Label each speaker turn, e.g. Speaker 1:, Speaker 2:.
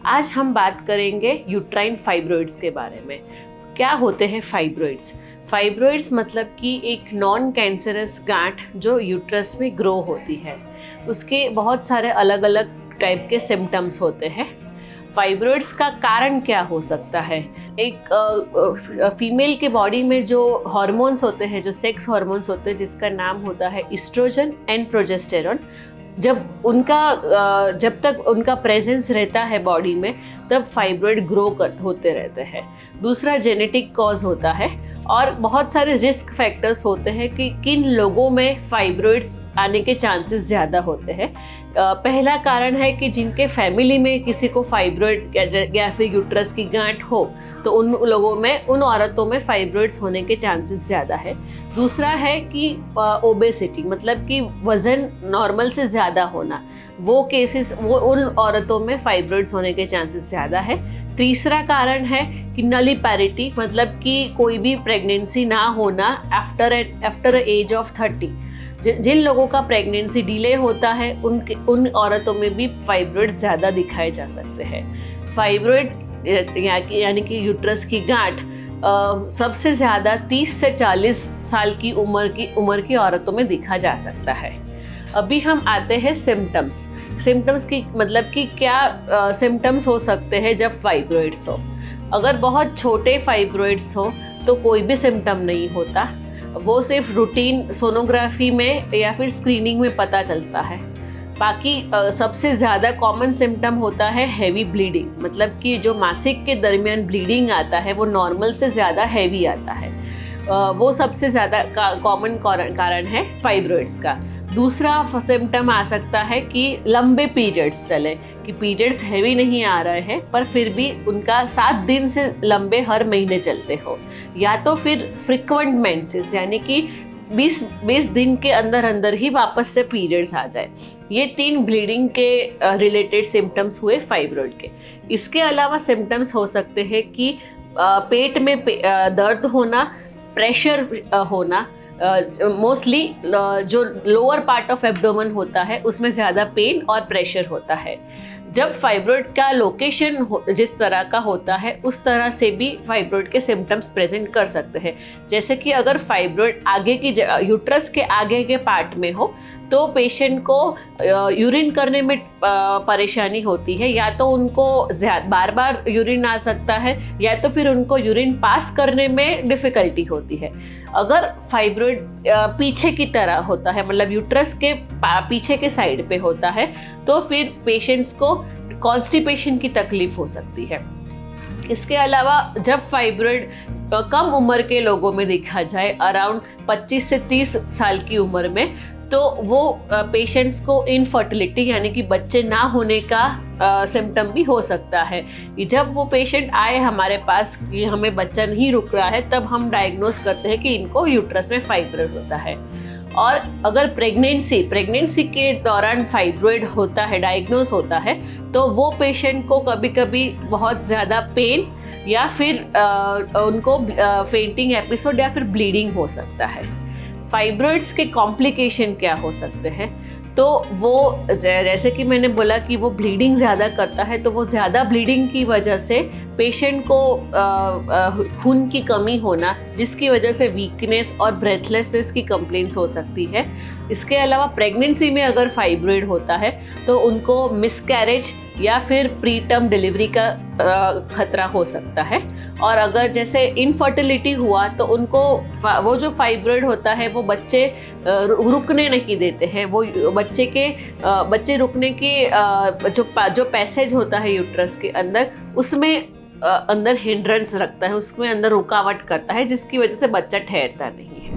Speaker 1: आज हम बात करेंगे यूट्राइन फाइब्रॉइड्स के बारे में। क्या होते हैं फाइब्रॉइड्स? फाइब्रॉइड्स मतलब कि एक नॉन कैंसरस गांठ जो यूट्रस में ग्रो होती है। उसके बहुत सारे अलग अलग टाइप के सिम्टम्स होते हैं। फाइब्रॉइड्स का कारण क्या हो सकता है? एक फीमेल के बॉडी में जो हार्मोन्स होते हैं, जो सेक्स हार्मोन्स होते हैं, जिसका नाम होता है ईस्ट्रोजन एंड प्रोजेस्टेरॉन, जब तक उनका प्रेजेंस रहता है बॉडी में, तब फाइब्रॉइड ग्रो होते रहते हैं। दूसरा जेनेटिक कॉज होता है और बहुत सारे रिस्क फैक्टर्स होते हैं कि किन लोगों में फाइब्रॉइड्स आने के चांसेस ज़्यादा होते हैं। पहला कारण है कि जिनके फैमिली में किसी को फाइब्रॉइड या फिर यूट्रस की गांठ हो, तो उन लोगों में, उन औरतों में फाइब्रॉइड्स होने के चांसेस ज़्यादा है। दूसरा है कि ओबेसिटी, मतलब कि वज़न नॉर्मल से ज़्यादा होना, वो उन औरतों में फाइब्रॉइड्स होने के चांसेस ज़्यादा है। तीसरा कारण है कि नलिपैरिटी, मतलब कि कोई भी प्रेगनेंसी ना होना आफ्टर एज ऑफ 30। जिन लोगों का प्रेगनेंसी डिले होता है उन औरतों में भी फाइब्रॉइड ज़्यादा दिखाए जा सकते हैं। फाइब्रॉइड यानी कि यूट्रस की गांठ सबसे ज़्यादा 30 से 40 साल की उम्र की औरतों में दिखा जा सकता है। अभी हम आते हैं सिम्टम्स की, मतलब कि क्या सिम्टम्स हो सकते हैं जब फाइब्रॉइड्स हो। अगर बहुत छोटे फाइब्रॉइड्स हो तो कोई भी सिम्टम नहीं होता, वो सिर्फ रूटीन सोनोग्राफी में या फिर स्क्रीनिंग में पता चलता है। बाकी सबसे ज़्यादा कॉमन सिम्टम होता है हैवी ब्लीडिंग, मतलब कि जो मासिक के दरमियान ब्लीडिंग आता है वो नॉर्मल से ज़्यादा हैवी आता है। वो सबसे ज़्यादा कॉमन कारण है फाइब्रॉइड्स का। दूसरा सिम्टम आ सकता है कि लंबे पीरियड्स चले, कि पीरियड्स हैवी नहीं आ रहे हैं पर फिर भी उनका 7 दिन से लंबे हर महीने चलते हो, या तो फिर फ्रिक्वेंट मेंसेस, यानी कि 20 दिन के अंदर ही वापस से पीरियड्स आ जाए। ये 3 ब्लीडिंग के रिलेटेड सिम्टम्स हुए फाइब्रॉइड के। इसके अलावा सिम्टम्स हो सकते हैं कि पेट में दर्द होना, प्रेशर होना, मोस्टली जो लोअर पार्ट ऑफ एब्डोमेन होता है उसमें ज़्यादा पेन और प्रेशर होता है। जब फाइब्रॉइड का लोकेशन जिस तरह का होता है उस तरह से भी फाइब्रॉइड के सिम्टम्स प्रेजेंट कर सकते हैं। जैसे कि अगर फाइब्रॉइड आगे की यूट्रस के आगे के पार्ट में हो तो पेशेंट को यूरिन करने में परेशानी होती है, या तो उनको बार बार यूरिन आ सकता है या तो फिर उनको यूरिन पास करने में डिफ़िकल्टी होती है। अगर फाइब्रॉइड पीछे की तरह होता है, मतलब यूट्रस के पीछे के साइड पे होता है, तो फिर पेशेंट्स को कॉन्स्टिपेशन की तकलीफ हो सकती है। इसके अलावा जब फाइब्रॉइड कम उम्र के लोगों में देखा जाए, अराउंड 25 से 30 साल की उम्र में, तो वो पेशेंट्स को इनफर्टिलिटी यानी कि बच्चे ना होने का सिम्टम भी हो सकता है। जब वो पेशेंट आए हमारे पास कि हमें बच्चा नहीं रुक रहा है, तब हम डायग्नोस करते हैं कि इनको यूट्रस में फाइब्रॉइड होता है। और अगर प्रेगनेंसी के दौरान फाइब्रॉइड होता है, डायग्नोस होता है, तो वो पेशेंट को कभी कभी बहुत ज़्यादा पेन या फिर उनको फेंटिंग एपिसोड या फिर ब्लीडिंग हो सकता है। फाइब्रॉइड्स के कॉम्प्लिकेशन क्या हो सकते हैं? तो वो जैसे कि मैंने बोला कि वो ब्लीडिंग ज़्यादा करता है, तो वो ज़्यादा ब्लीडिंग की वजह से पेशेंट को खून की कमी होना, जिसकी वजह से वीकनेस और ब्रेथलेसनेस की कंप्लेंट्स हो सकती है। इसके अलावा प्रेगनेंसी में अगर फाइब्रॉइड होता है तो उनको मिसकैरेज या फिर प्री टर्म डिलीवरी का खतरा हो सकता है। और अगर जैसे इनफर्टिलिटी हुआ तो उनको वो जो फाइब्रॉइड होता है वो बच्चे रुकने नहीं देते हैं। वो बच्चे रुकने के जो पैसेज होता है यूट्रस के अंदर, उसमें अंदर हिंड्रेंस रखता है, उसमें अंदर रुकावट करता है, जिसकी वजह से बच्चा ठहरता नहीं है।